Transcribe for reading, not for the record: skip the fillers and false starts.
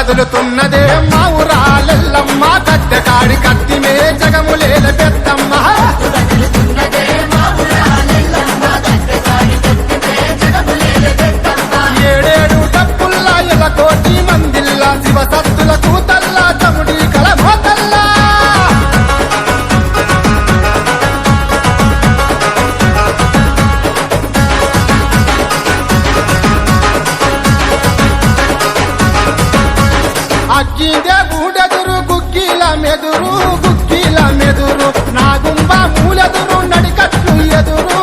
కదులుతున్నదే మా ఊరాలెల్లమ్మ కట్టెకాడి కత్తిమే జగములేల పెద్దమ్మ ఏడేడు డప్పుల్లా ఇలా కోటి మందిల్లా శివ సత్తుల కూతల్లా తముడి కలమోతల్లా అగ్గిదే బూడెదురు గుగ్గిల మెదురు నాగుంబ మూలెదురు నడికట్లు ఎదురు